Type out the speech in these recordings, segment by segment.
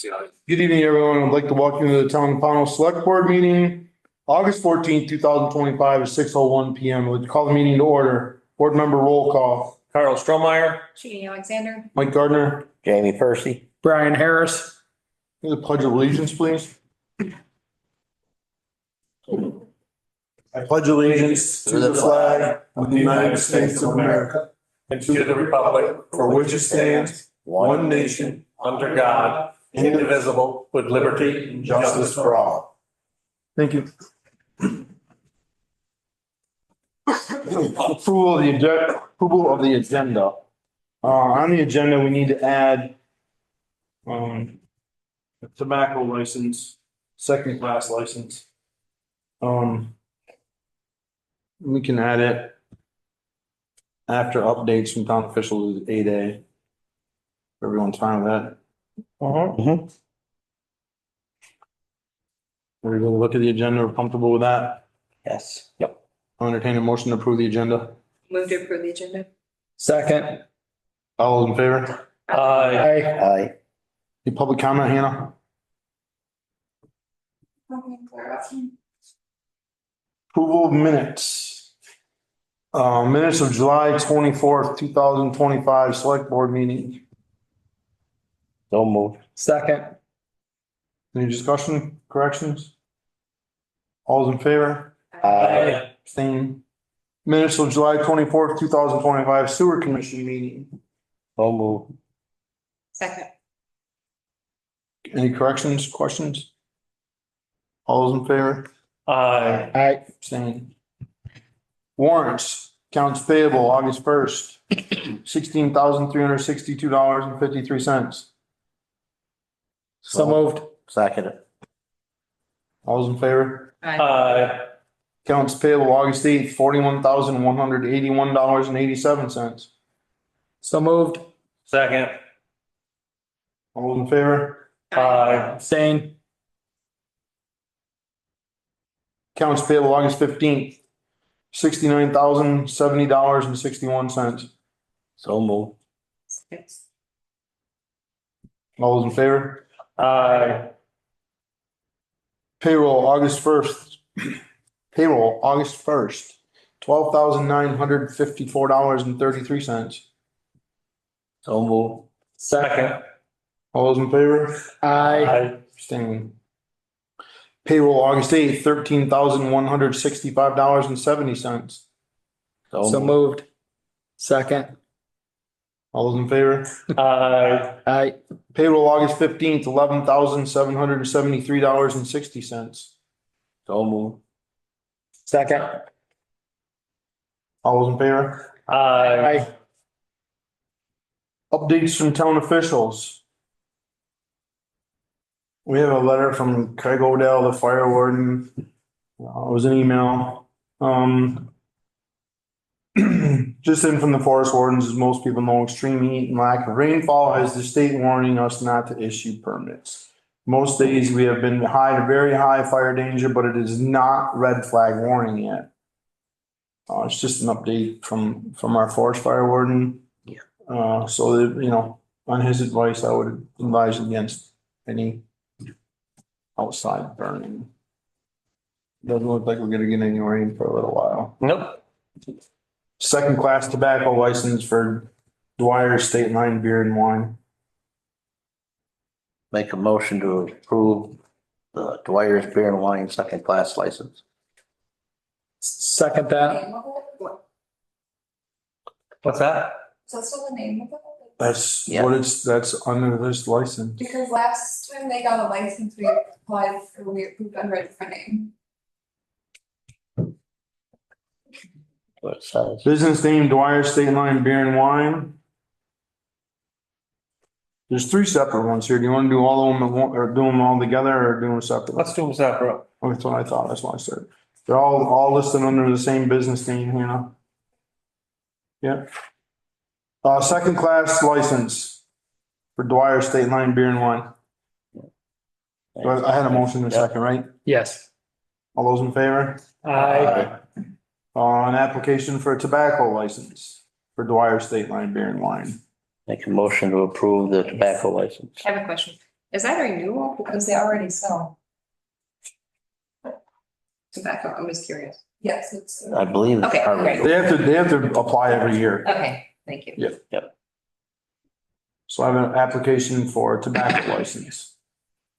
Good evening, everyone. I'd like to welcome you to the Town of Pownell Select Board Meeting, August 14th, 2025 at 6:01 PM. Let's call the meeting to order. Board member roll call. Carl Strohmeyer. Jeannie Alexander. Mike Gardner. Jamie Percy. Brian Harris. The pledge of allegiance, please. I pledge allegiance to the flag of the United States of America And to the republic for which it stands, one nation, under God, indivisible, with liberty and justice for all. Thank you. Approval of the agenda. On the agenda, we need to add a tobacco license, second class license. We can add it after updates from town officials at 8A. Everyone's fine with that? Everybody look at the agenda, we're comfortable with that? Yes. I'll entertain a motion to approve the agenda. Move to approve the agenda. Second. All those in favor? Aye. Aye. Any public comment, Hannah? Approval of minutes. Minutes of July 24th, 2025, select board meeting. So moved. Second. Any discussion, corrections? All those in favor? Aye. Abstain. Minutes of July 24th, 2025, sewer commission meeting. So moved. Second. Any corrections, questions? All those in favor? Aye. Aye. Abstain. Warrants, accounts payable, August 1st, $16,362.53. So moved. Second. All those in favor? Aye. Accounts payable, August 8th, $41,181.87. So moved. Second. All those in favor? Aye. Abstain. Accounts payable, August 15th, $69,070.61. So moved. All those in favor? Aye. Payroll, August 1st. Payroll, August 1st, $12,954.33. So moved. Second. All those in favor? Aye. Abstaining. Payroll, August 8th, $13,165.70. So moved. Second. All those in favor? Aye. Aye. Payroll, August 15th, $11,773.60. So moved. Second. All those in favor? Aye. Updates from town officials. We have a letter from Craig Odell, the fire warden. It was an email. Just in from the forest wardens, as most people know, extreme heat and lack of rainfall has the state warning us not to issue permits. Most days we have been high to very high fire danger, but it is not red flag warning yet. It's just an update from our forest fire warden. Yeah. So that, on his advice, I would advise against any outside burning. Doesn't look like we're gonna get any rain for a little while. Nope. Second class tobacco license for Dwyer State Line Beer and Wine. Make a motion to approve the Dwyer's Beer and Wine second class license. Second that. What's that? So that's still the name of it? That's Yeah. that's under this license. Because last time they got a license, we applied for, we approved under a different name. What it says. Business name Dwyer State Line Beer and Wine. There's three separate ones here. Do you want to do all of them at one, or do them all together, or do them separately? Let's do them separate. Oh, that's what I thought. That's what I said. They're all listed under the same business name, Yeah. Second class license for Dwyer State Line Beer and Wine. I had a motion in a second, right? Yes. All those in favor? Aye. An application for a tobacco license for Dwyer State Line Beer and Wine. Make a motion to approve the tobacco license. I have a question. Is that a renewal? Because they already sell tobacco. I'm just curious. Yes, it's. I believe. it's Okay, part of great. it. They have to apply every year. Okay, thank you. Yeah. So I have an application for a tobacco license.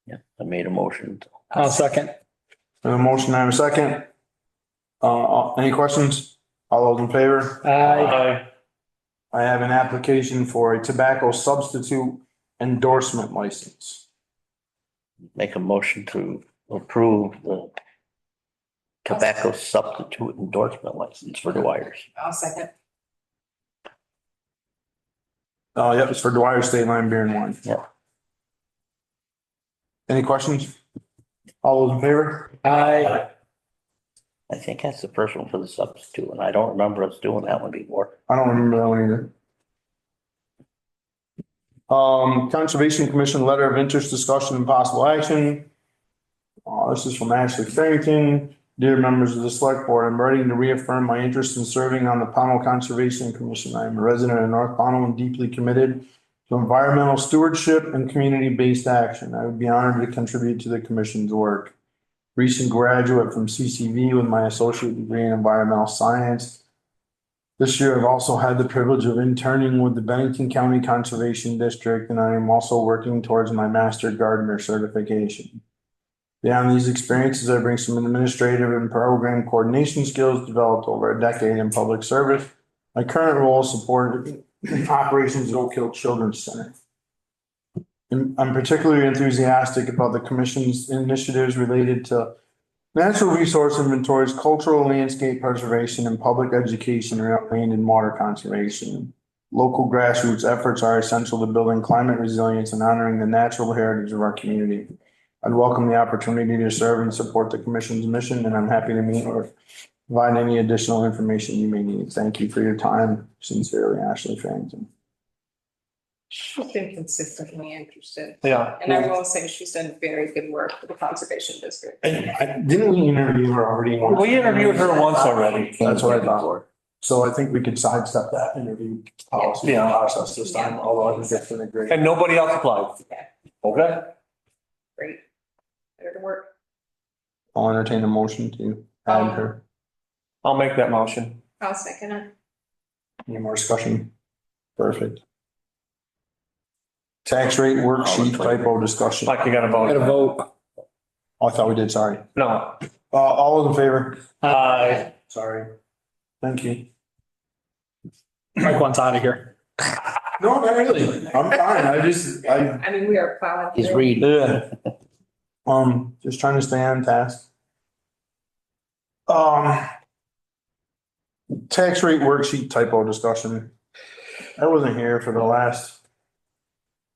Yeah, I made a motion. I'll second. A motion, I have a second. Any questions? All those in favor? Aye. I have an application for a tobacco substitute endorsement license. Make a motion to approve the tobacco substitute endorsement license for Dwyer's. I'll second. Yep, it's for Dwyer State Line Beer and Wine. Yep. Any questions? All those in favor? Aye. I think that's the first one for the substitute, and I don't remember us doing that one before. I don't remember that one either. Conservation Commission Letter of Interest Discussion and Possible Action. This is from Ashley Farrington. Dear members of the Select Board, I'm ready to reaffirm my interest in serving on the Pownell Conservation Commission. I am a resident of North Pownell and deeply committed to environmental stewardship and community-based action. I would be honored to contribute to the commission's work. Recent graduate from CCV with my associate degree in environmental science. This year, I've also had the privilege of interning with the Bennington County Conservation District, and I am also working towards my Master Gardener certification. Beyond these experiences, I bring some administrative and program coordination skills developed over a decade in public service. My current role is supporting operations at Oak Hill Children's Center. I'm particularly enthusiastic about the commission's initiatives related to natural resource inventories, cultural landscape preservation, and public education around land and water conservation. Local grassroots efforts are essential to building climate resilience and honoring the natural heritage of our community. I'd welcome the opportunity to serve and support the commission's mission, and I'm happy to meet or provide any additional information you may need. Thank you for your time. Sincerely, Ashley Farrington. She's been consistently interested. Yeah. And I will say she's done very good work for the Conservation District. Didn't we interview her already? We interviewed her once already. That's what I thought. So I think we could sidestep that interview policy Yeah. process this time, although I think it's been a great. And nobody else applied. Yeah. Okay. Great. Better to work. I'll entertain a motion to add her. I'll make that motion. I'll second it. Any more discussion? Perfect. Tax rate worksheet typo discussion. Like you gotta Got to vote. vote. Oh, I thought we did, sorry. No. All those in favor? Aye. Sorry. Thank you. Mike wants out of here. No, not really. I'm fine. I mean, we are plowing. He's through. reading. Yeah. Just trying to stay on task. Tax rate worksheet typo discussion. I wasn't here for the last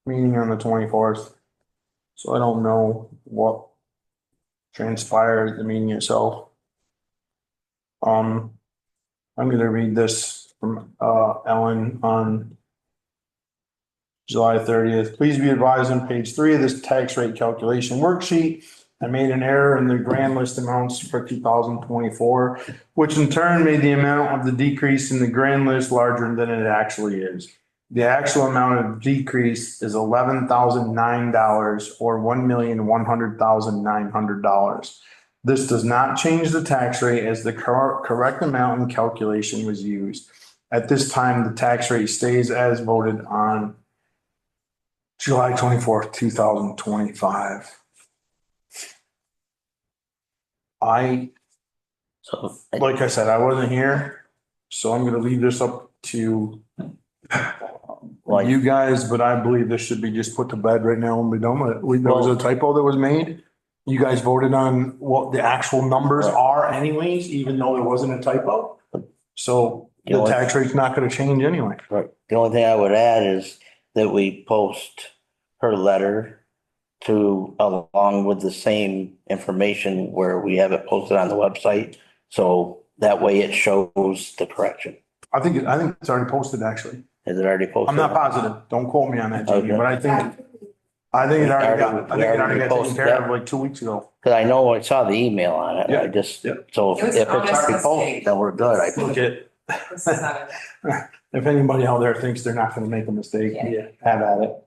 meeting on the 24th. So I don't know what transpired at the meeting itself. I'm gonna read this from Ellen on July 30th. Please be advised on page 3 of this tax rate calculation worksheet. I made an error in the grand list amounts for 2024, which in turn made the amount of the decrease in the grand list larger than it actually is. The actual amount of decrease is $11,009 or $1,100,900. This does not change the tax rate as the correct amount in calculation was used. At this time, the tax rate stays as voted on July 24th, 2025. So, Like I said, I wasn't here, so I'm gonna leave this up to like, you guys, but I believe this should be just put to bed right now and be done with it. There was a typo that was made. You guys voted on what the actual numbers are anyways, even though there wasn't a typo. So the tax rate's not gonna change anyway. right. The only thing I would add is that we post her letter to, along with the same information where we have it posted on the website. So that way it shows the correction. I think it's already posted, actually. Is it already posted? I'm not positive. Don't quote me on that, Jamie, Okay. but I think it already got taken care of Yeah. like 2 weeks ago. Cause I know I saw the email on it. Yeah. I just, Yeah. so It was if it's an honest already mistake. posted, then we're good. I Look think. at, This is not a- if anybody out there thinks they're not gonna make a mistake, Yeah. have at it.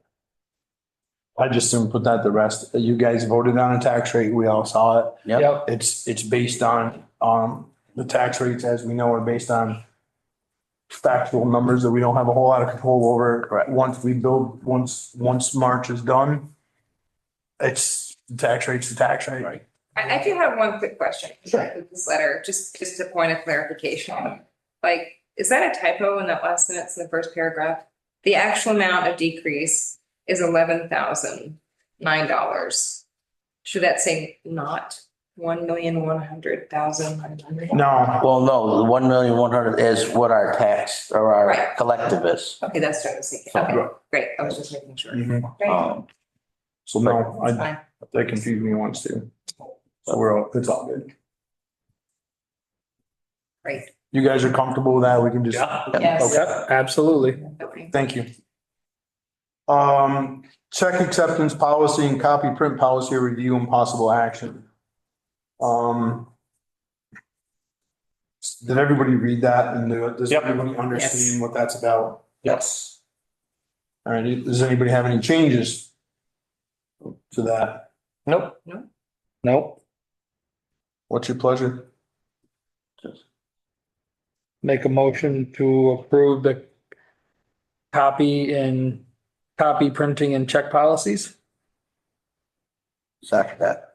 I just soon put that to rest. You guys voted on a tax rate. We all saw it. Yep. It's based on, the tax rates, as we know, are based on factual numbers that we don't have a whole lot of control over. Correct. Once March is done, the tax rate's the tax rate. Right. I do have one quick question. Sure. With this letter, just a point of clarification. Like, is that a typo in that last sentence in the first paragraph? The actual amount of decrease is $11,009. Should that say not 1,100,900? No, Well, no, the 1,100,000 is what our tax or our Right. collective is. Okay, that's what I was thinking. Okay, great. I was just making sure. Mhm. Great. So no, That's fine. that confused me once too. So it's all good. Great. You guys are comfortable with that? We can just. Yeah. Yes. Yep, absolutely. Okay. Thank you. Check acceptance policy and copy print policy review and possible action. Did everybody read that and does Yep. everybody understand what that's about? Yes. All right, does anybody have any changes to that? Nope. Nope. What's your pleasure? Make a motion to approve the copy printing and check policies. Second that.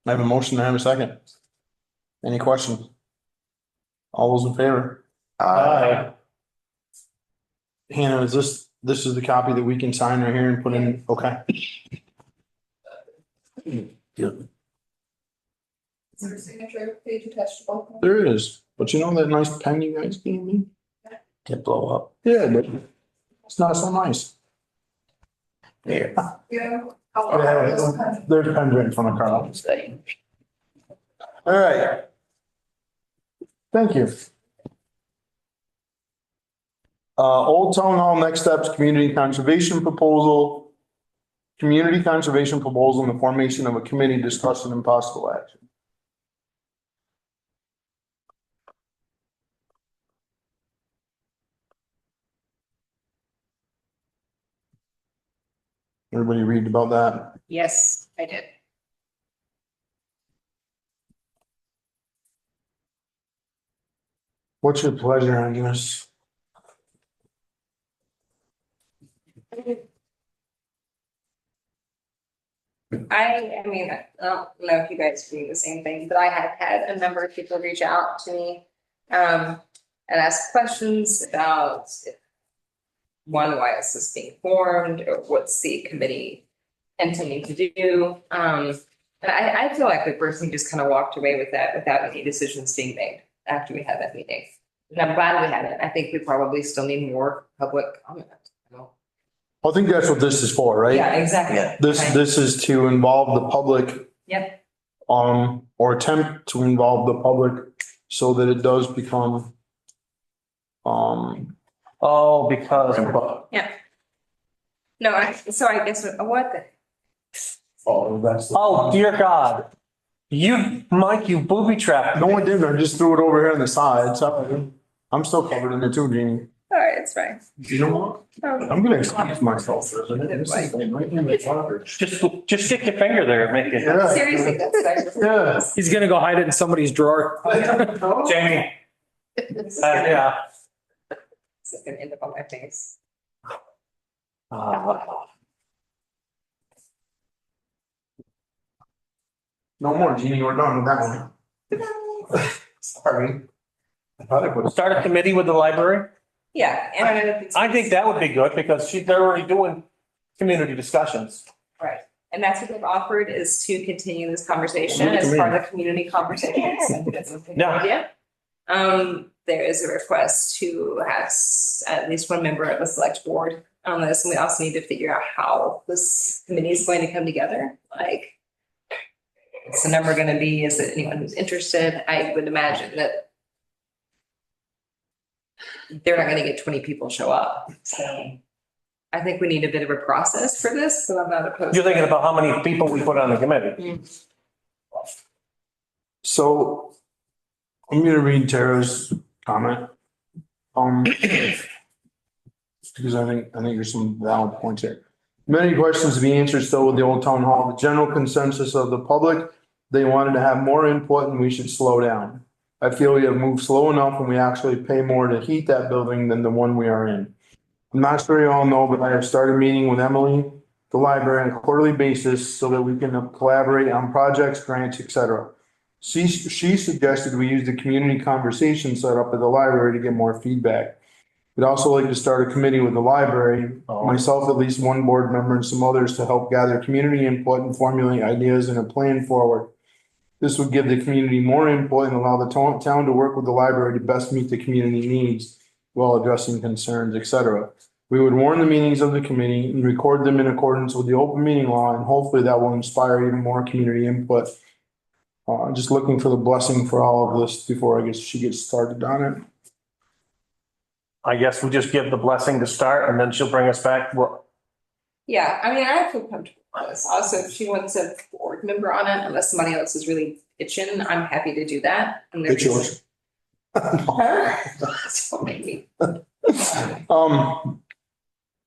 I have a motion, I have a second. Any questions? All those in favor? Hannah, this is the copy that we can sign right here and put in, okay? Is there a signature page attached to both? of them? There is, but you know that nice pen you guys gave me? Did blow up. Yeah, but it's not so nice. Here. Yeah. Yeah, there's pens right in front of Carl. Stay. All right. Thank you. Old Town Hall, next steps, community conservation proposal. Community conservation proposal and the formation of a committee discussing impossible action. Everybody read about that? Yes, I did. What's your pleasure on this? I mean, I don't know if you guys do the same thing, but I have had a number of people reach out to me and ask questions about one, why is this being formed, or what's the committee intending to do? And I feel like the person just kind of walked away with that without any decisions being made after we had that meeting. And I'm glad we had it. I think we probably still need more public comment. I think that's what this is for, right? Yeah, exactly. Yeah. This is to involve the public. Yep. Or attempt to involve the public so that it does become. Oh, because. No, so I guess what the. That's. Oh, dear God. Mike, you booby trapped. No, I didn't. I just threw it over here on the side. So I'm still covered in it too, Jeannie. All right, it's fine. You know what? I'm gonna excuse myself for a minute. This is right in the water. Just stick your finger there and make it. Yeah. Seriously, that's what I Yeah. He's gonna go hide it in somebody's drawer. Jamie, was. yeah. It's gonna end up on my face. No more, Jeannie. We're done with that one. Sorry. I thought it was. Start a committee with the library. Yeah, and I think that would be good because they're already doing community discussions. right, and that's what they've offered is to continue this conversation as part of the community conversations. That's a good Yeah. idea. There is a request to have at least one member of the select board on this, and we also need to figure out how this committee is going to come together. Like, what's the number going to be? Is it anyone who's interested? I would imagine that they're not going to get 20 people show up. So I think we need a bit of a process for this. So I'm not opposed. You're thinking about how many people we put on the committee. So I'm gonna read Tara's comment. because I think there's some valid points here. Many questions to be answered still with the old town hall. The general consensus of the public, they wanted to have more input and we should slow down. I feel we have moved slow enough and we actually pay more to heat that building than the one we are in. I'm not sure you all know, but I have started meeting with Emily, the library, on a quarterly basis so that we can collaborate on projects, grants, etc. She suggested we use the community conversation set up at the library to get more feedback. We'd also like to start a committee with the library, myself, at least one board member, and some others to help gather community input and formulate ideas and a plan forward. This would give the community more input and allow the town to work with the library to best meet the community needs while addressing concerns, etc. We would warn the meetings of the committee and record them in accordance with the open meeting law, and hopefully that will inspire even more community input. Just looking for the blessing for all of this before I guess she gets started on it. I guess we just give the blessing to start and then she'll bring us back. Well, Yeah, I mean, I feel comfortable with this. Also, if she wants a board member on it, unless somebody else is really itching, I'm happy to do that. And It's yours. So maybe.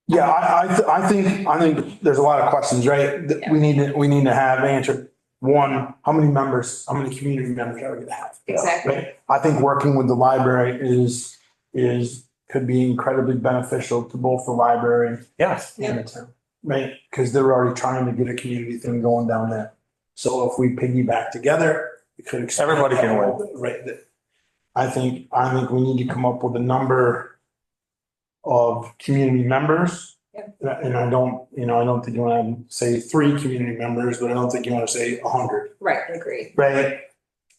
Yeah, I think there's a lot of questions, right? That we need to have answered. One, how many community members are we gonna have? Exactly. Right? I think working with the library could be incredibly beneficial to both the library yes. and the town, right? Because they're already trying to get a community thing going down there. So if we piggyback together, it could expand. Everybody can win. Right. I think we need to come up with a number of community members. Yeah. And I don't think you want to say 3 community members, but I don't think you want to say 100. Right, agreed. Right.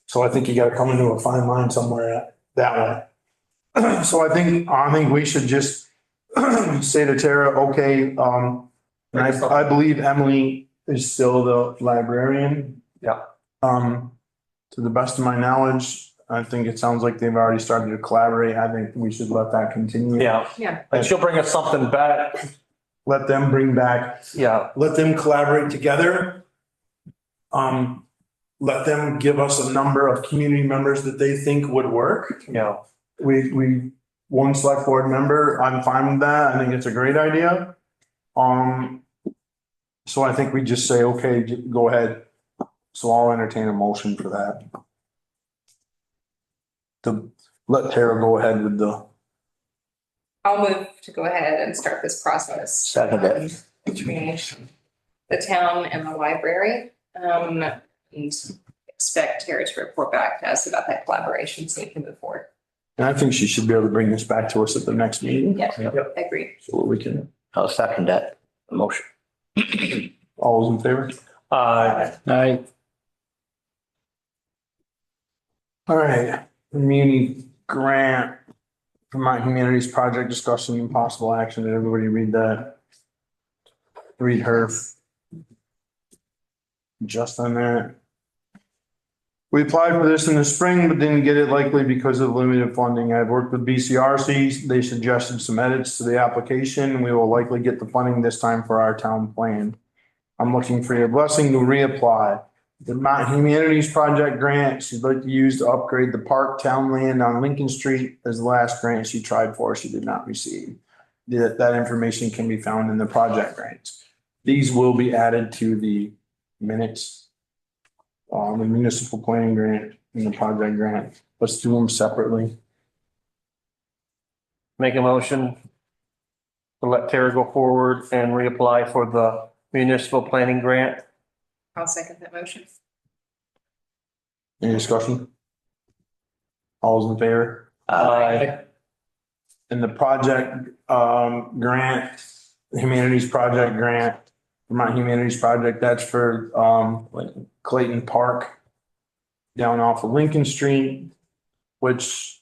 So I think you got to come into a fine line somewhere that way. So I think we should just say to Tara, okay, and I believe Emily is still the librarian. Yeah. To the best of my knowledge, I think it sounds like they've already started to collaborate. I think we should let that continue. Yeah. Yeah. And she'll bring us something back. Let them bring back, Yeah. let them collaborate together. Let them give us a number of community members that they think would work. Yeah. We, one select board member, I'm fine with that. I think it's a great idea. So I think we just say, okay, go ahead. So I'll entertain a motion for that. To let Tara go ahead with I'll move to go ahead and start this process. Second it. Between the town and the library, and expect Tara to report back to us about that collaboration so we can move forward. and I think she should be able to bring this back to us at the next meeting. Yeah, I agree. So we can, I'll second that motion. all those in favor? I, All right, community grant, Vermont Humanities Project discussion and possible action. Did everybody read that? Read her. Just on that. We applied for this in the spring, but didn't get it likely because of limited funding. I've worked with BCRC. They suggested some edits to the application. We will likely get the funding this time for our town plan. I'm looking for your blessing to reapply. The Vermont Humanities Project grant she'd like to use to upgrade the park town land on Lincoln Street as the last grant she tried for, she did not receive. That information can be found in the project grants. These will be added to the minutes. The municipal planning grant and the project grant. Let's do them separately. Make a motion to let Tara go forward and reapply for the municipal planning grant. I'll second that motion. Any discussion? All those in favor? Aye. And the project, grant, the Humanities Project grant, Vermont Humanities Project, that's for, Clayton Park down off of Lincoln Street, which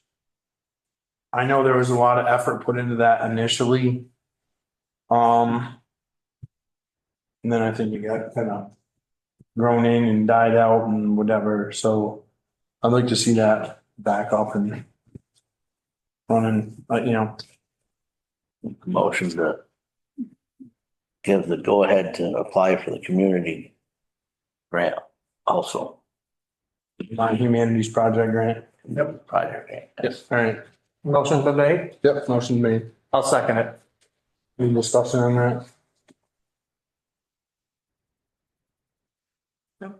I know there was a lot of effort put into that initially. And then I think it got kind of grown in and died out and whatever. So I'd like to see that back up and running, Motion to give the go-ahead to apply for the community grant also. my Humanities Project grant. Yep. Project grant. Yes. All right. Motion's been made. Yep, motion made. I'll second it. Any discussion on that? No.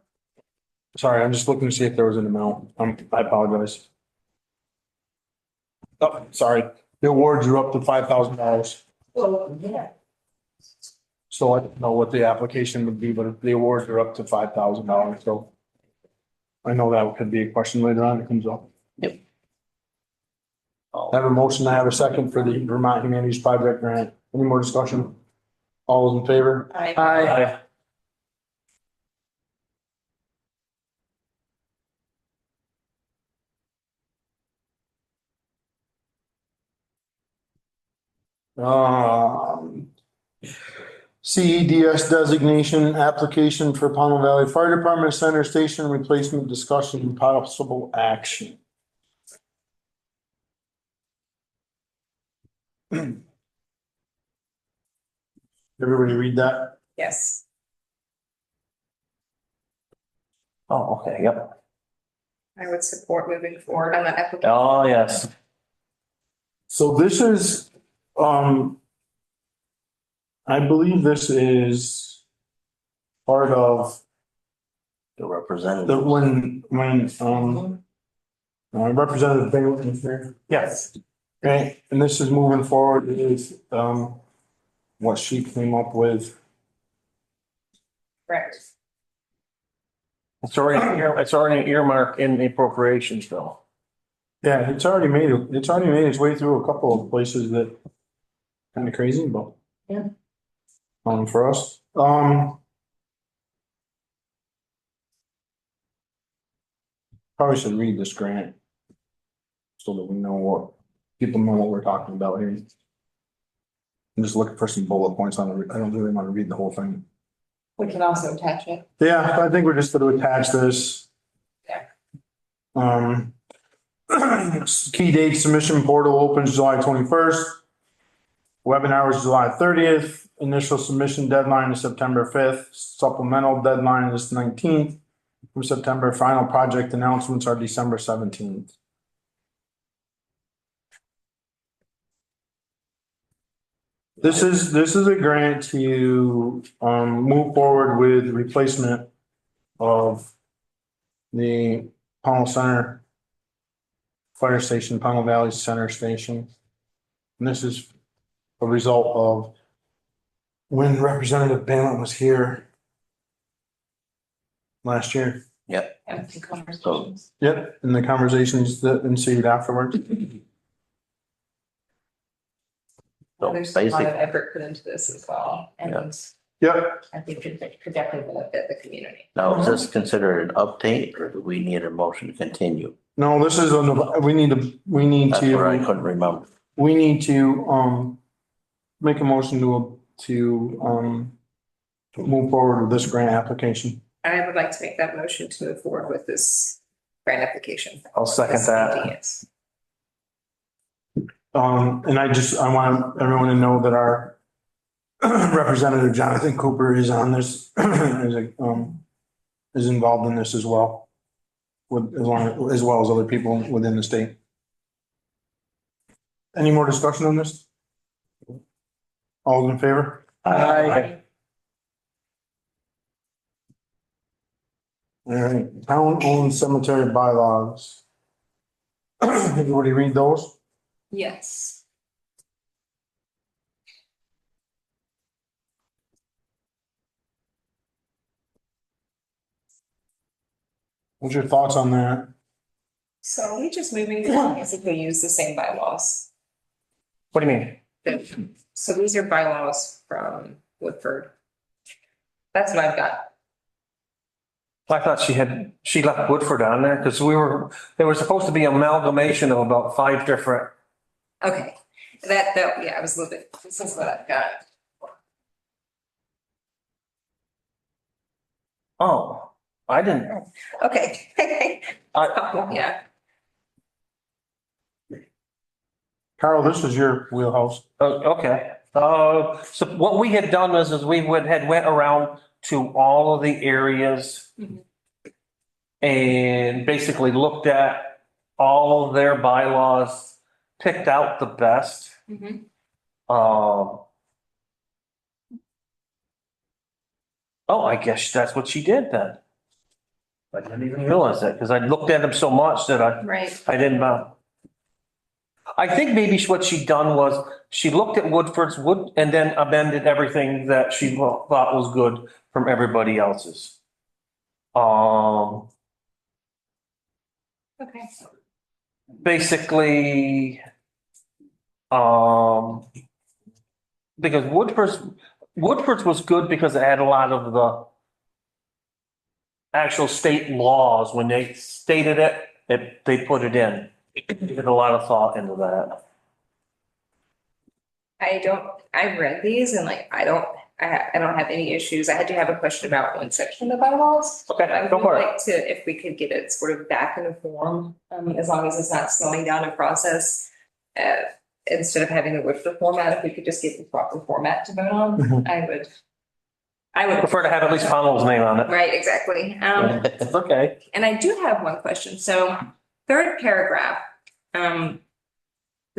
Sorry, I'm just looking to see if there was an amount. I apologize. Oh, sorry. The awards are up to $5,000. So I don't know what the application would be, but the awards are up to $5,000, so. I know that could be a question later on that comes up. Yep. I have a motion, I have a second for the Vermont Humanities Project grant. Any more discussion? All those in favor? Aye. Um, CEDS designation application for Pownell Valley Fire Department Center Station replacement discussion and possible action. Everybody read that? Yes. Oh, okay, yep. I would support moving forward on that application. Oh, yes. So this is, I believe this is part of The the, representative. Representative Bailey is here. Yes. Okay, and this is moving forward is, what she came up with. Correct. It's already an earmark in the appropriations bill. Yeah, it's already made its way through a couple of places that kind of crazy, but. Yeah. For us, probably should read this grant. So that we know people know what we're talking about here. I'm just looking for some bullet points on it. I don't really want to read the whole thing. We can also attach it. Yeah, I think we're just gonna attach this. Yeah. Key date submission portal opens July 21st. Webinar is July 30th. Initial submission deadline is September 5th. Supplemental deadline is 19th from September. Final project announcements are December 17th. This is a grant to move forward with replacement of the Pownell Center Fire Station, Pownell Valley Center Station. And this is a result of when Representative Balin was here last year. Yep. Empty conversations. Yep, and the conversations that ensued afterwards. So There's a lot of basically, effort put into this as well, and Yep, I think it could definitely benefit the community. now is this considered an update or do we need a motion to continue? no, this is, we need That's what I to, couldn't remember. make a motion to move forward with this grant application. I would like to make that motion to move forward with this grant application. I'll second that. Yes. And I want everyone to know that our Representative Jonathan Cooper is on this, is involved in this as well. As well as other people within the state. Any more discussion on this? All those in favor? Aye. All right, town-owned cemetery bylaws. Everybody read those? Yes. What's your thoughts on that? So are we just moving to basically use the same bylaws? What do you mean? So these are bylaws from Woodford. That's what I've got. I thought she left Woodford on there because they were supposed to be amalgamation of about 5 different. Okay, yeah, I was a little bit, this is what I've got. Oh, I didn't. Okay. Yeah, Carl, this is your wheelhouse. Okay. So what we had done is we had went around to all of the areas Mhm. and basically looked at all of their bylaws, picked out the best. Mhm. Oh, I guess that's what she did then. I didn't even realize that because I looked at them so much that Right. I didn't, I think maybe what she done was she looked at Woodford's and then amended everything that she thought was good from everybody else's. Okay. Basically, because Woodford's was good because it had a lot of the actual state laws. When they stated it, they put it in. Did a lot of thought into that. I've read these and like, I don't have any issues. I had to have a question about one section of the bylaws. Okay, I go would for it. like to, if we could get it sort of back in a form, as long as it's not slowing down a process. Instead of having the Woodford format, if we could just get the proper format to vote on, I would, Prefer to have at least Pownell's name on it. right, exactly. It's okay. And I do have one question. So third paragraph, the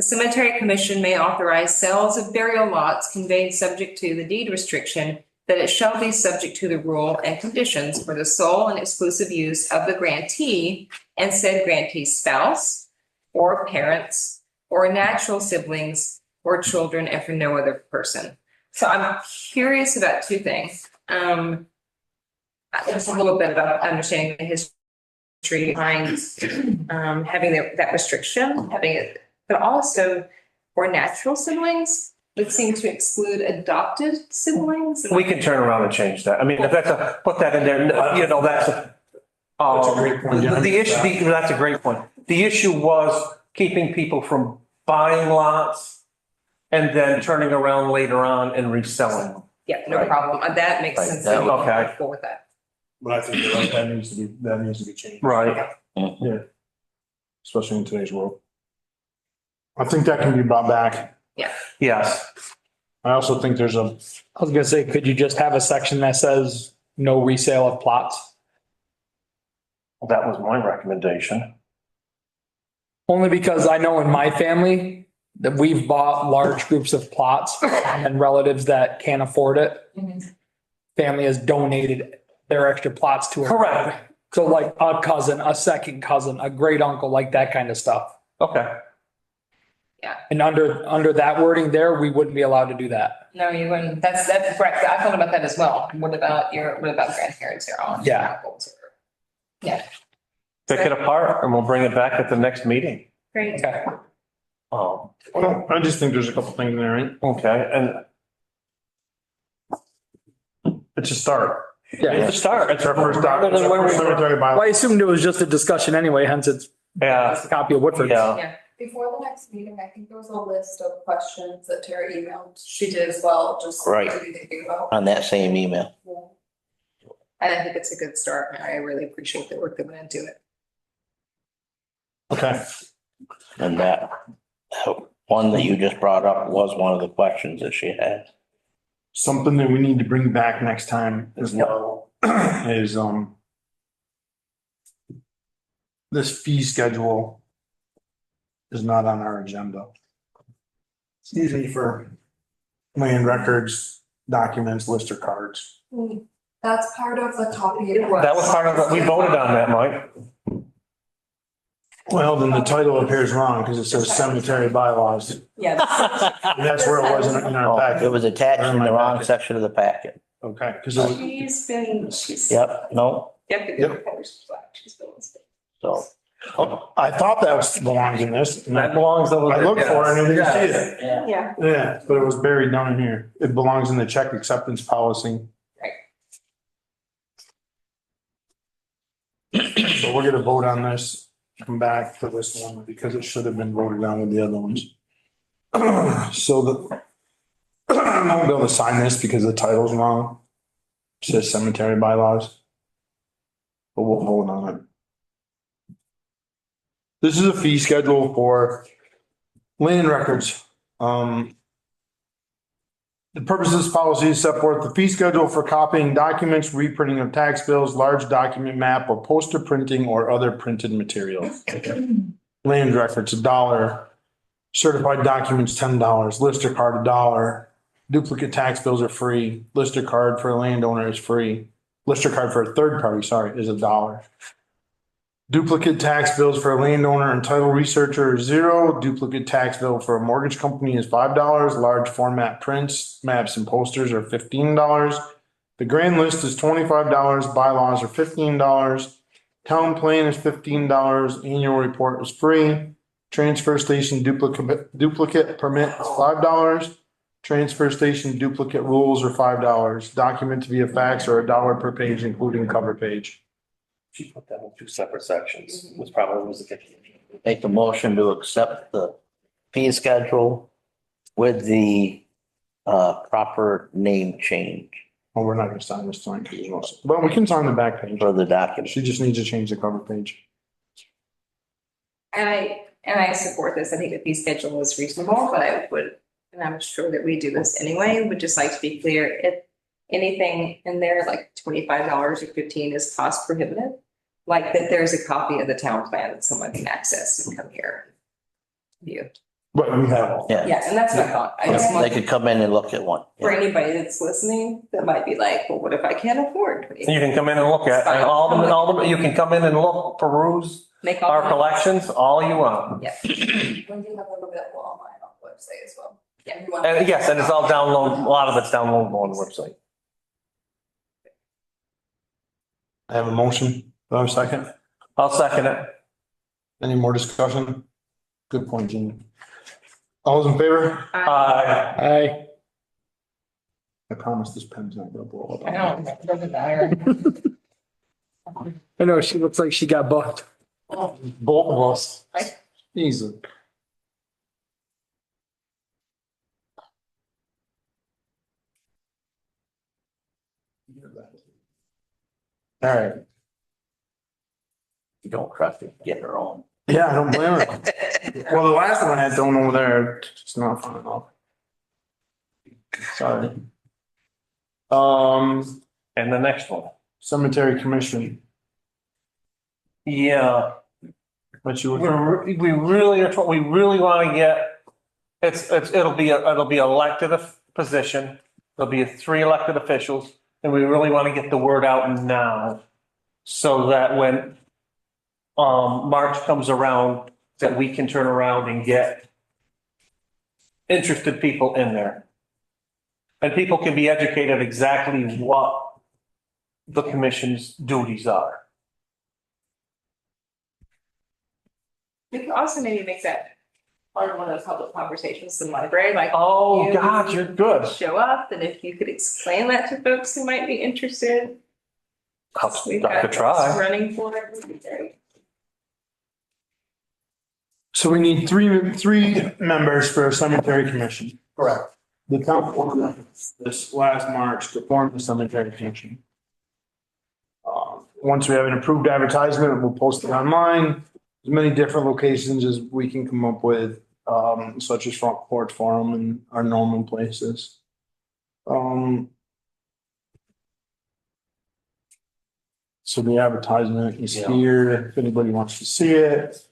cemetery commission may authorize sales of burial lots conveyed subject to the deed restriction, that it shall be subject to the rule and conditions for the sole and exclusive use of the grantee and said grantee's spouse or parents or natural siblings or children and for no other person. So I'm curious about two things. Just a little bit about understanding the history behind having that restriction, having it, but also for natural siblings, would seem to exclude adopted siblings. We can turn around and change that. I mean, if that's put that in there, you know, that's a great point. the issue, that's a great point. The issue was keeping people from buying lots and then turning around later on and reselling them. Yeah, no Right. problem. That makes Right, sense. that would- Okay. I'm cool with that. But I think you're right, that needs to be changed. Right. Yeah. Especially in today's world. I think that can be brought back. Yes. I also think there's a, I was gonna say, could you just have a section that says no resale of plots? That was my recommendation. Only because I know in my family that we've bought large groups of plots and relatives that can't afford it. Family has donated their extra plots to it. Correct. So like a cousin, a second cousin, a great uncle, like that kind of stuff. Okay. And under that wording there, we wouldn't be allowed to do that. No, you wouldn't. That's correct. I thought about that as well. What about grandparents or aunts? or Yeah. uncles or- Yeah, Pick it apart and we'll bring it back at the next meeting. great. Okay. Oh, well, I just think there's a couple things in there, right? okay. And It's a start. Yeah. it's a start. It's our first document. Then where we- Cemetery Well, I bylaw. assumed it was just a discussion anyway, hence it's Yeah. a copy of Woodford. Yeah. Before the next meeting, I think there was a list of questions that Tara emailed. She did as well, just Right. to be thinking about. On that same email. And I think it's a good start. I really appreciate the work that went into it. Okay. And that one that you just brought up was one of the questions that she had. Something that we need to bring back next time as well is, this fee schedule is not on our agenda. Excuse me for land records, documents, lister cards. That's part of the copy. It was. That was part of it. We voted on that, Mike. Well, then the title appears wrong because it says cemetery bylaws. Yeah. That's where it was in our Oh, it packet. was attached in the wrong packet. section of the packet. Okay, because it was, She's. Yep, no, Yep. She's been listed. so. I thought that was belongs in this. And That belongs over I there. looked for it and I didn't see it. Yeah. Yeah. Yeah, but it was buried down in here. It belongs in the check acceptance policy. So we're gonna vote on this, come back for this one because it should have been voted on with the other ones. So the, I won't be able to sign this because the title's wrong. It says cemetery bylaws. But we'll vote on it. This is a fee schedule for land records. The purpose of this policy is set forth the fee schedule for copying documents, reprinting of tax bills, large document map, or poster printing or other printed materials. Land records, $1. Certified documents, $10. Lister card, $1. Duplicate tax bills are free. Lister card for a landowner is free. Lister card for a third party, sorry, is $1. Duplicate tax bills for a landowner and title researcher is $0. Duplicate tax bill for a mortgage company is $5. Large format prints, maps and posters are $15. The grand list is $25. Bylaws are $15. Town plan is $15. Annual report is free. Transfer station duplicate permit is $5. Transfer station duplicate rules are $5. Documents via fax are $1 per page, including cover page. She put that in two separate sections, was probably was the confusion. Make a motion to accept the fee schedule with the proper name change Well, we're not gonna sign this tonight, but we can sign the back page. for the document. She just needs to change the cover page. And I support this. I think the fee schedule is reasonable, but I would, and I'm sure that we do this anyway, would just like to be clear, if anything in there like $25 or 15 is cost prohibitive, like that there's a copy of the town plan that someone can access and come here and view. But we have, Yeah, Yeah, and that's my thought. I just they want could come in and look at one. for anybody that's listening that might be like, well, what if I can't afford You 20? can come in and look at all the, you can come in and look, peruse Make all our the- collections, all you want. Yeah. We do have them available online on the website as well. Yeah. And yes, and it's all download, a lot of it's downloadable on the website. I have a motion. Do I have a second? I'll second it. Any more discussion? Good point, Gene. All those in favor? Aye. I promise this pen's not gonna blow up. I don't, it doesn't matter. I know, she looks like she got bucked. Both of us. Right. Easy. All right. You don't trust it, get her own. Yeah, I don't blame her. Well, the last one I had thrown over there, it's not fun enough. Sorry. And the next one. Cemetery Commission, Yeah, what you would, we really are, we really want to get, it'll be elected position. There'll be 3 elected officials, and we really want to get the word out now. So that when March comes around, that we can turn around and get interested people in there. And people can be educated exactly what the commission's duties are. We could also maybe make that part of one of those public conversations in the library, like. Oh, you God, you're good. Show up, and if you could explain that to folks who might be interested. We've I got could try. running for it, would be great. so we need three members for a cemetery commission. Correct. The town board this last March to form the cemetery commission. Once we have an approved advertisement, we'll post it online, as many different locations as we can come up with, such as Front Porch Forum and our normal places. So the advertisement is Yeah. here, if anybody wants to see it.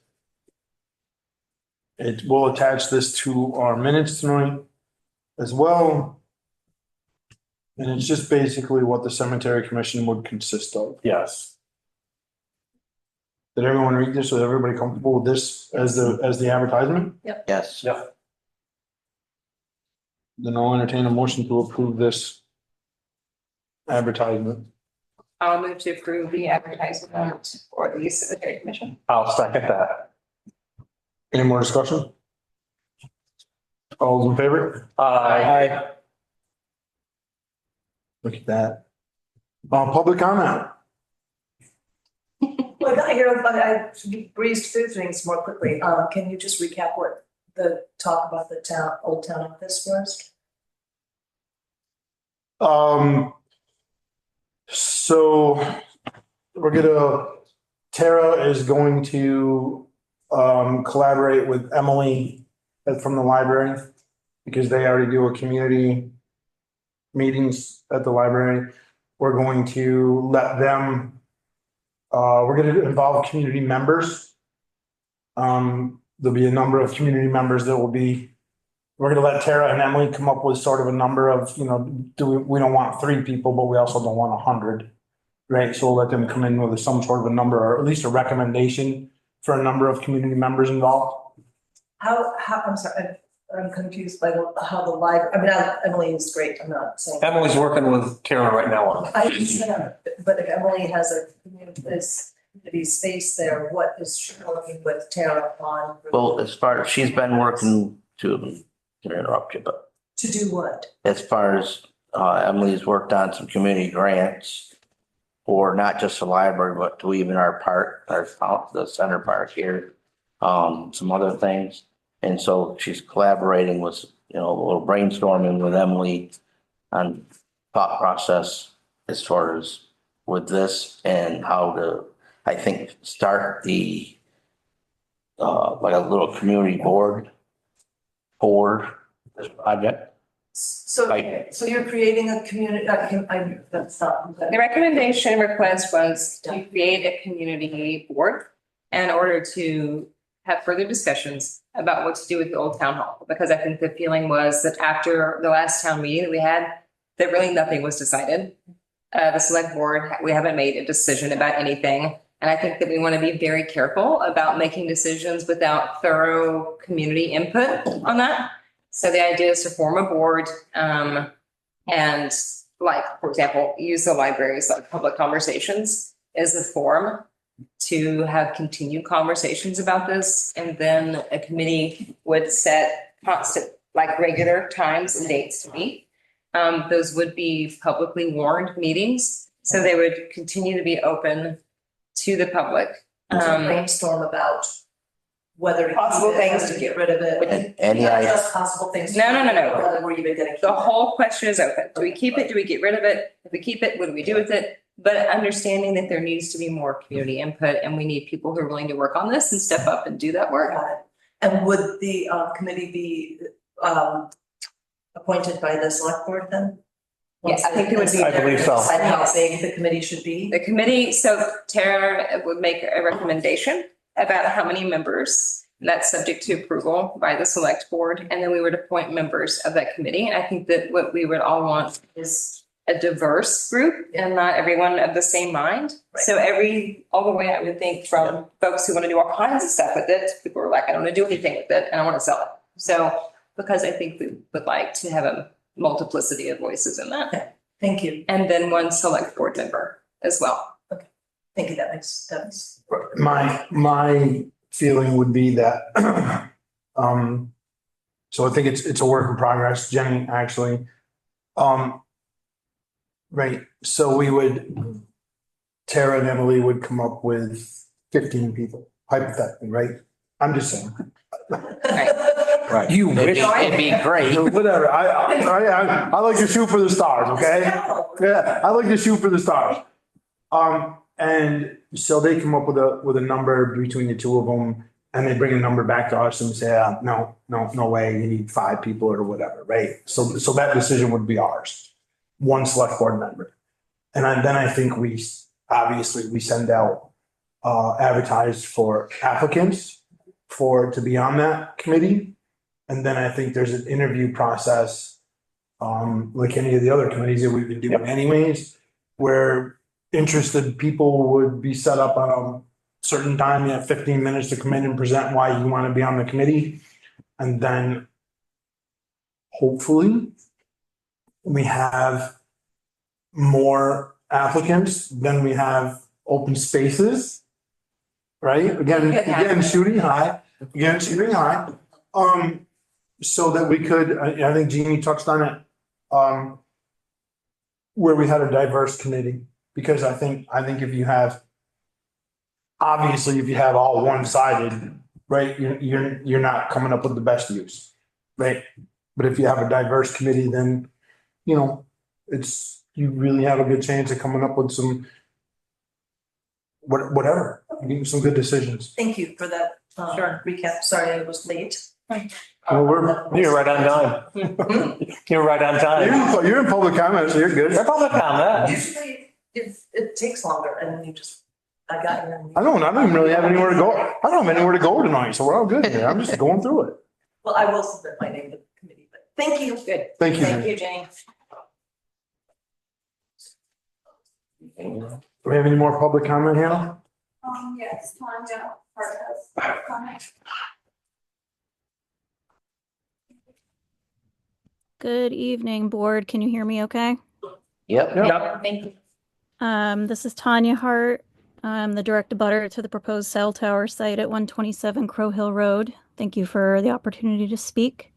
It will attach this to our minutes tonight as well. And it's just basically what the cemetery commission would consist of. Yes. Did everyone read this? Was everybody comfortable with this as the advertisement? Yes. Yep. Then I'll entertain a motion to approve this advertisement. I'll move to approve the advertisement for the cemetery commission. I'll second that. Any more discussion? All those in favor? Aye. Look at that. Public comment. Well, I breezed through things more quickly. Can you just recap what the talk about the old town office was? So Tara is going to collaborate with Emily from the library because they already do a community meetings at the library. We're going to let them, we're going to involve community members. There'll be a number of community members that will be we're gonna let Tara and Emily come up with sort of a number of, we don't want 3 people, but we also don't want 100. Right, so we'll let them come in with some sort of a number, or at least a recommendation for a number of community members involved. I'm sorry, I'm confused by how the library, Emily is great, I'm not saying. Emily's working with Tara right now on it. I understand, but if Emily has this community space there, what is she working with Tara on? Well, as far as she's been working to interrupt you, but To do what? as far as Emily's worked on some community grants for not just the library, but to even our park, the center park here, some other things. And so she's collaborating with, a little brainstorming with Emily on thought process as far as with this and how to, I think, start the like a little community board for this project. So you're creating a community, that's not. The recommendation request was to create a community board in order to have further discussions about what to do with the old town hall. Because I think the feeling was that after the last town meeting that we had, that really nothing was decided. The select board, we haven't made a decision about anything. And I think that we want to be very careful about making decisions without thorough community input on that. So the idea is to form a board, and like, for example, use the libraries like public conversations as the forum to have continued conversations about this. And then a committee would set constant, like regular times and dates to meet. Those would be publicly warned meetings. So they would continue to be open to the public. Brainstorm about whether. Possible things to get rid of it. Any Not idea? just possible things. No. Whether we're even gonna keep The it. whole question is open. Do we keep it? Do we get rid of it? If we keep it, what do we do with it? But understanding that there needs to be more community input and we need people who are willing to work on this and step up and do that work. Got it. And would the committee be appointed by the select board then? Yes, I think it would be. I believe so. And how big the committee should be? The committee, so Tara would make a recommendation about how many members. That's subject to approval by the select board. And then we would appoint members of that committee. And I think that what we would all want is a diverse group and not everyone of the same mind. Right. So all the way I would think from folks who want to do all kinds of stuff with it, people are like, I don't want to do anything with it and I want to sell it. So because I think we would like to have a multiplicity of voices in that. Thank you. And then one select board member as well. Thank you. That makes sense. My feeling would be that, so I think it's a work in progress, Jenny, actually. Right, so Tara and Emily would come up with 15 people, hypothetically, right? I'm just saying. Right. You It'd wish. it'd be great. Whatever, I like to shoot for the stars, okay? Yeah, I like to shoot for the stars. And so they come up with a number between the two of them, and they bring a number back to us and say, no way, you need 5 people or whatever, right? So that decision would be ours, one select board member. And then I think we send out, advertised for applicants to be on that committee. And then I think there's an interview process, like any of the other committees that we've been doing anyways, where interested people would be set up on a certain time. You have 15 minutes to come in and present why you want to be on the committee. And then hopefully we have more applicants than we have open spaces, right? Again, shooting high. So that we could, I think Jeannie touched on it, where we had a diverse committee. Because I think if you have all one-sided, right, you're not coming up with the best use, right? But if you have a diverse committee, then, you really have a good chance of coming up with some, whatever, some good decisions. Thank you for that recap. Sorry, I was late. Well, You're right on time. You're right on time. you're in public comment, so you're good. You're public comment. Usually it takes longer and then I got you. I don't even really have anywhere to go. I don't have anywhere to go tonight, so we're all good here. I'm just going through it. Well, I will submit my name to the committee. Thank you. Good. Thank you. Thank you, Jane. Do we have any more public comment, Hannah? Yes, Tanya, part has comment. Good evening, board. Can you hear me okay? Yep. Yep. Thank you. This is Tanya Hart. I'm the direct abutter to the proposed cell tower site at 127 Crow Hill Road. Thank you for the opportunity to speak.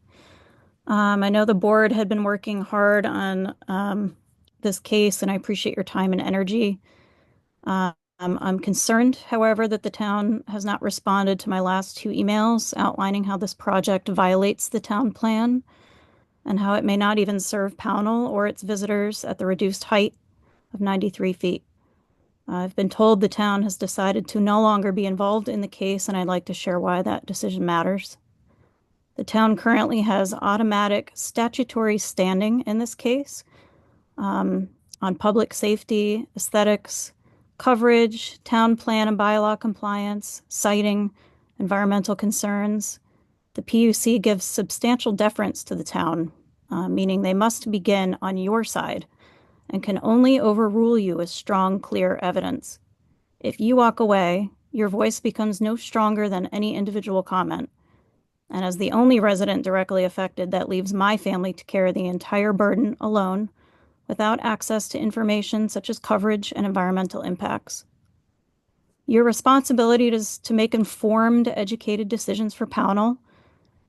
I know the board had been working hard on this case, and I appreciate your time and energy. I'm concerned, however, that the town has not responded to my last two emails outlining how this project violates the town plan and how it may not even serve Pownell or its visitors at the reduced height of 93 feet. I've been told the town has decided to no longer be involved in the case, and I'd like to share why that decision matters. The town currently has automatic statutory standing in this case on public safety, aesthetics, coverage, town plan and bylaw compliance, siting, environmental concerns. The PUC gives substantial deference to the town, meaning they must begin on your side and can only overrule you with strong, clear evidence. If you walk away, your voice becomes no stronger than any individual comment. And as the only resident directly affected, that leaves my family to carry the entire burden alone without access to information such as coverage and environmental impacts. Your responsibility is to make informed, educated decisions for Pownell,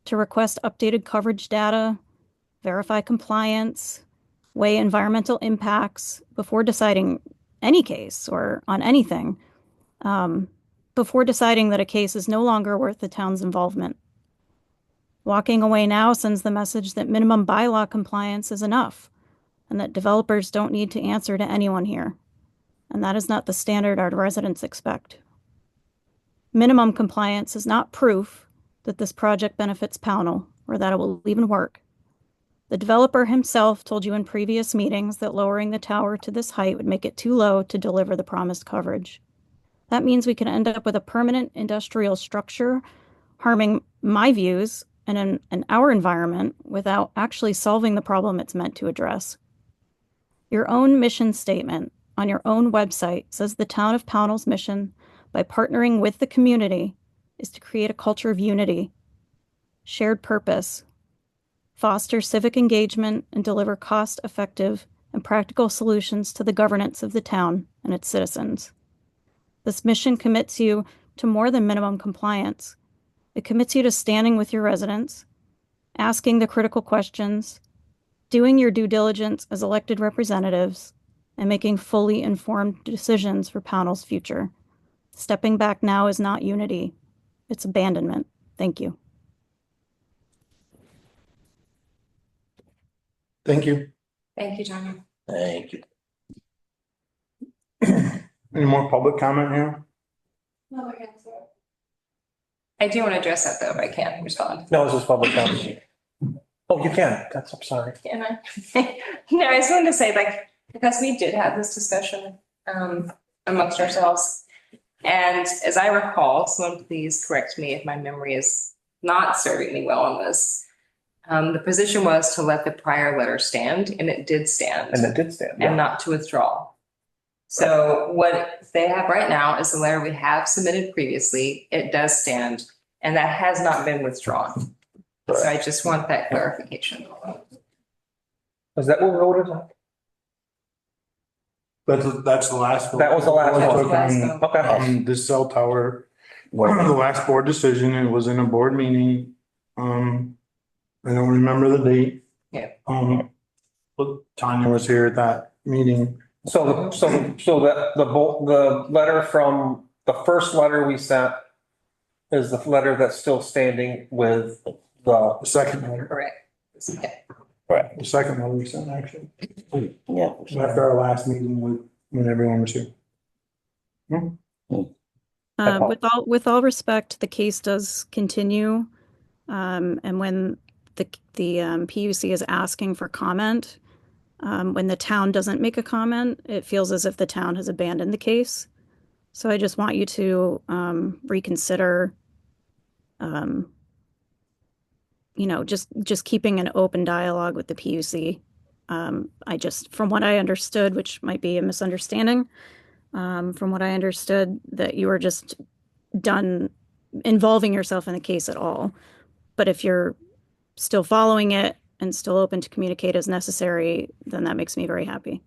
to request updated coverage data, verify compliance, weigh environmental impacts before deciding any case or on anything, before deciding that a case is no longer worth the town's involvement. Walking away now sends the message that minimum bylaw compliance is enough and that developers don't need to answer to anyone here. And that is not the standard our residents expect. Minimum compliance is not proof that this project benefits Pownell or that it will even work. The developer himself told you in previous meetings that lowering the tower to this height would make it too low to deliver the promised coverage. That means we can end up with a permanent industrial structure harming my views and in our environment without actually solving the problem it's meant to address. Your own mission statement on your own website says the town of Pownell's mission, by partnering with the community, is to create a culture of unity, shared purpose, foster civic engagement, and deliver cost-effective and practical solutions to the governance of the town and its citizens. This mission commits you to more than minimum compliance. It commits you to standing with your residents, asking the critical questions, doing your due diligence as elected representatives, and making fully informed decisions for Pownell's future. Stepping back now is not unity. It's abandonment. Thank you. Thank you. Thank you, Tanya. Thank you. Any more public comment, Hannah? No answer. I do want to address that though, if I can respond. No, this is public comment. Oh, you can. That's, I'm sorry. Can I? No, I just wanted to say, like, because we did have this discussion amongst ourselves. And as I recall, someone please correct me if my memory is not serving me well on this. The position was to let the prior letter stand, and it did stand. And it did stand. And not to withdraw. So what they have right now is the letter we have submitted previously. It does stand, and that has not been withdrawn. So I just want that clarification. Was that what we voted on? That's the last. vote. That was the last We one. took Last on, vote. Okay. the cell tower, the last board decision, it was in a board meeting. I don't remember the date. Yeah. But Tanya was here at that meeting. So that the letter from, the first letter we sent is the letter that's still standing with the, The second letter, Correct. the second letter we sent actually, Yeah. after our last meeting when everyone was here. With all respect, the case does continue. And when the PUC is asking for comment, when the town doesn't make a comment, it feels as if the town has abandoned the case. So I just want you to reconsider just keeping an open dialogue with the PUC. From what I understood, which might be a misunderstanding, from what I understood, that you were just done involving yourself in the case at all. But if you're still following it and still open to communicate as necessary, then that makes me very happy.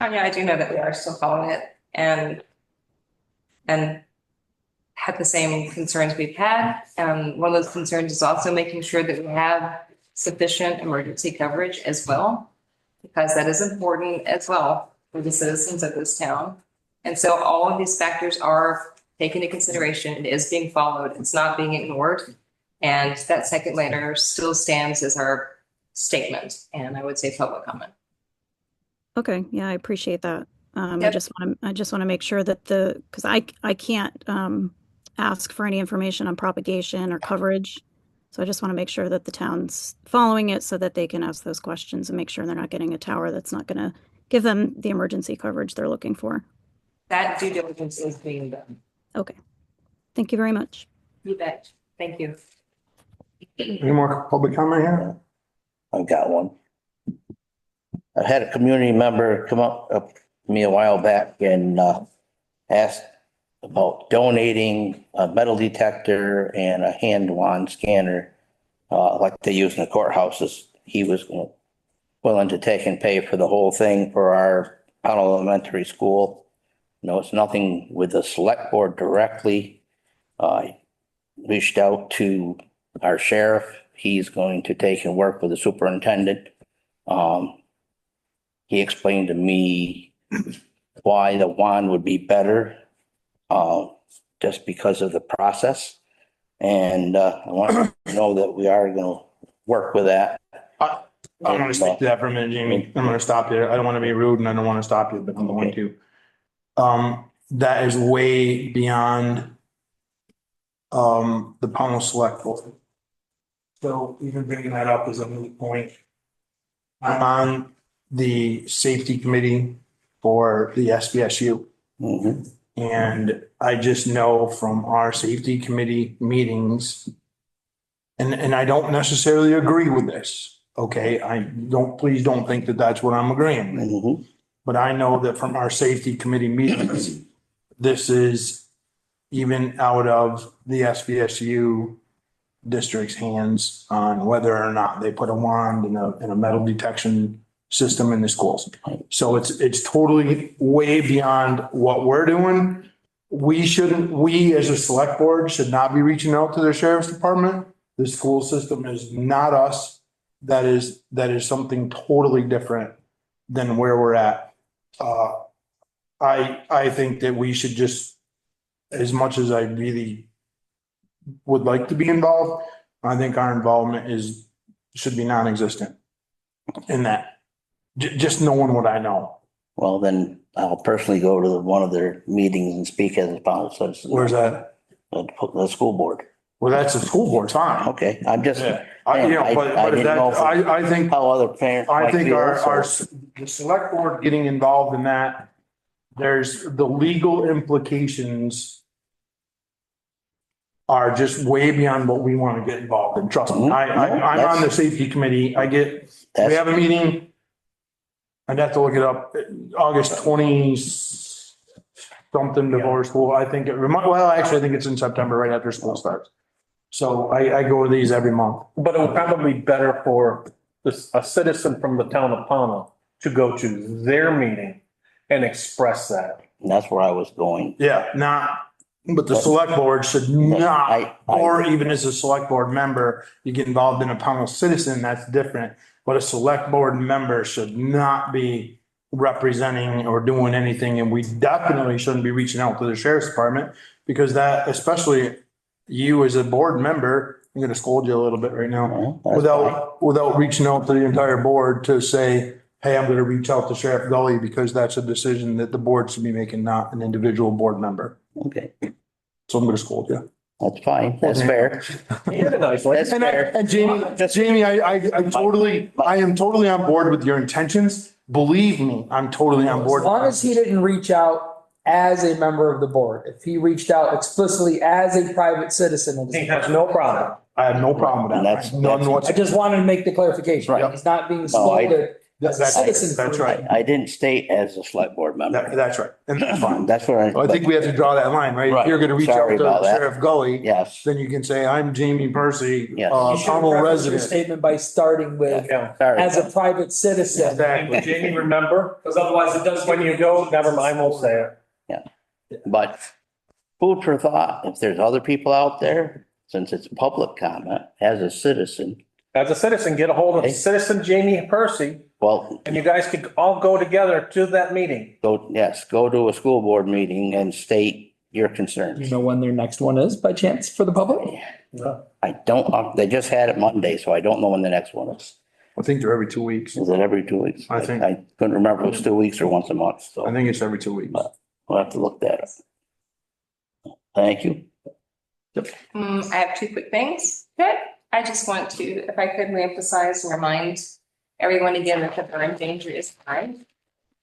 Yeah, I do know that we are still following it and had the same concerns we've had. One of those concerns is also making sure that we have sufficient emergency coverage as well, because that is important as well for the citizens of this town. And so all of these factors are taken into consideration. It is being followed. It's not being ignored. And that second letter still stands as our statement, and I would say public comment. Okay, yeah, I appreciate that. I Yep. just want to make sure that because I can't ask for any information on propagation or coverage. So I just want to make sure that the town's following it so that they can ask those questions and make sure they're not getting a tower that's not going to give them the emergency coverage they're looking for. That due diligence is being done. Okay. Thank you very much. You bet. Thank you. Any more public comment here? I've got one. I had a community member come up to me a while back and asked about donating a metal detector and a hand wand scanner like they use in the courthouses. He was willing to take and pay for the whole thing for our Powell Elementary School. No, it's nothing with the select board directly. I reached out to our sheriff. He's going to take and work with the superintendent. He explained to me why the wand would be better, just because of the process. And I want to know that we are going to work with that. I'm going to speak to that for a minute, Jamie. I'm going to stop you. I don't want to be rude and I don't want to stop you, but I'm going to. That is way beyond the Pownell Select Board. So even bringing that up is a moot point. I'm on the safety committee for the SBSU. Mhm. And I just know from our safety committee meetings, and I don't necessarily agree with this, okay? Please don't think that that's what I'm agreeing with. Mhm. But I know that from our safety committee meetings, this is even out of the SBSU district's hands on whether or not they put a wand in a metal detection system in the schools. So it's totally way beyond what we're doing. We as a select board should not be reaching out to the sheriff's department. The school system is not us. That is something totally different than where we're at. I think that we should just, as much as I really would like to be involved, I think our involvement should be non-existent in that. Just knowing what I know. Well, then I'll personally go to one of their meetings and speak as a Powell citizen. Where's that? The school board. Well, that's a school board, fine. Okay, I'm just. Yeah. I think, How other parents. I might think feel, our so- the select board getting involved in that, there's the legal implications are just way beyond what we want to get involved in. Trust me. I'm on the safety committee. We have a meeting. I'd have to look it up. August 20 something before school. I think actually, I think it's in September, right after school starts. So I go to these every month. But it would probably be better for a citizen from the town of Pownell to go to their meeting and express that. And that's where I was going. Yeah, but the select board should not, or even as a select board member, you get involved in a Pownell citizen, that's different. But a select board member should not be representing or doing anything. And we definitely shouldn't be reaching out to the sheriff's department because that, especially you as a board member, I'm going to scold you a little bit right now, without reaching out to the entire board to say, hey, I'm going to reach out to Sheriff Gully because that's a decision that the board should be making, not an individual board member. Okay, So I'm going to scold you. that's fine. That's fair. That's fair. And Jamie, I am totally on board with your intentions. Believe me, I'm totally on board. As long as he didn't reach out as a member of the board, if he reached out explicitly as a private citizen. He has no problem. I have no problem with And that. that's- None that's- I whatsoever. just wanted to make the clarification. Right. He's not being No, I- scolded as a That's, citizen. that's for- right. I didn't state as a select board member. That's right. And that's fine. That's what I think we have to draw that line, right? If Right. you're gonna reach out Sorry to about that. Sheriff Gully, Yes. then you can say, I'm Jamie Percy, Yes. You should Pownell preface your resident. statement by starting with, Yeah. Sorry. as a private citizen, Exactly. Jamie, remember, because otherwise it does. when you go, never mind, we'll say it. But food for thought, if there's other people out there, since it's public comment, as a citizen, As a citizen, get a hold Okay. of citizen Jamie Percy, well, and you guys could all go together to that meeting. go to a school board meeting and state your You concerns. know when their next one is by chance for the public? I don't, they just had it Monday, so I don't know when the next one is. I think they're every 2 weeks. Is it every 2 weeks? I think- I couldn't remember if it was 2 weeks or once a month, I so think it's every 2 weeks. we'll have to look that up. Thank you. I have two quick things. Good. I just want to, if I could reemphasize and remind everyone again that the burn danger is high.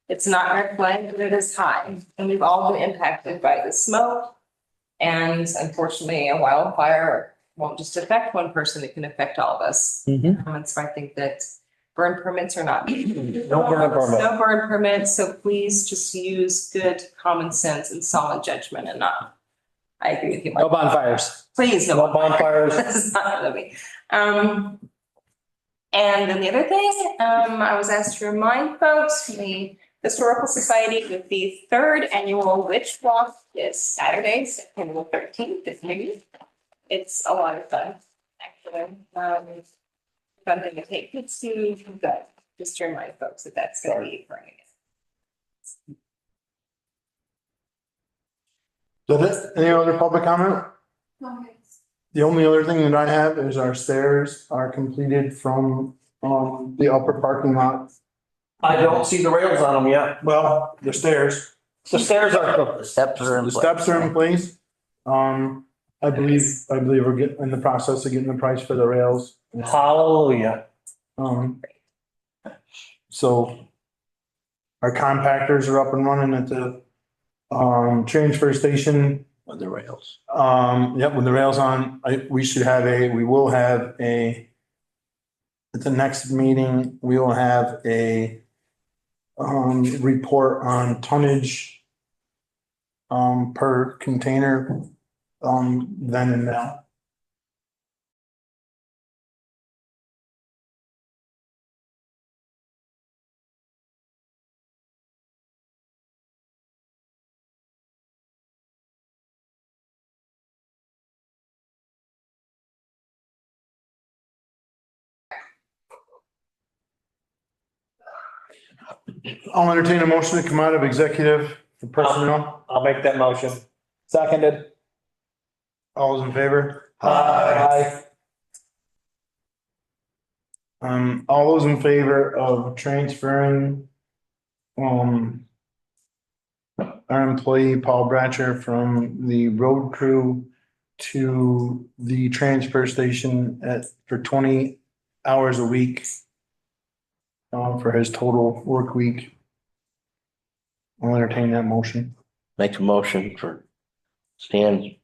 It's not red flag, but it is high, and we've all been impacted by the smoke. And unfortunately, a wildfire won't just affect one person, it can affect all of us. Mhm. And so I think that burn permits are not. No burn permit. No burn permits, so please just use good common sense and solid judgment and not. I agree with you. No Mike. bonfires. Please, no No bonfires. This is not gonna be. And then the other thing, I was asked to remind folks, from the Historical Society with the third annual Witch Walk is Saturday, September 13th, at noon. It's a lot of fun, actually. Fun thing to take kids to, but just to remind folks that that's gonna be occurring. Is that it? Any other public comment? The only other thing that I have is our stairs are completed from, the upper parking lot. I don't see the rails on them yet. Well, the stairs, The stairs are, The steps are in the place. steps are in place. I believe we're getting in the process of getting the price for the rails. hallelujah. So our compactors are up and running at the, transfer station. With the rails. Yep, with the rails on, we will have a, at the next meeting, we will have a report on tonnage per container, then and now. I'll entertain a motion to come out of executive for personnel. I'll make that motion. Seconded. All those in favor? Aye. All those in favor of transferring, our employee Paul Bratcher from the road crew to the transfer station for 20 hours a week, for his total work week. I'll entertain that motion. Make a motion for Stanley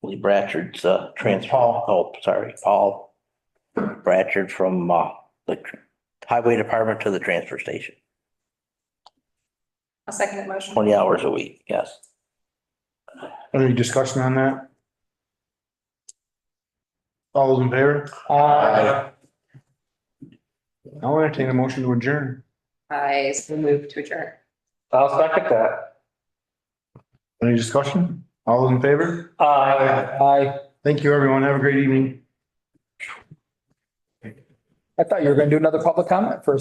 Bratchard's transfer. Paul. Oh, sorry, Paul Bratchard from the highway department to the transfer station. I'll second that motion. 20 hours a week, yes. Any discussion on that? All those in favor? Aye. I'll entertain a motion to adjourn. I so move to adjourn. I'll second that. Any discussion? All those in favor? Aye. Thank you, everyone. Have a great evening. I thought you were gonna do another public comment first.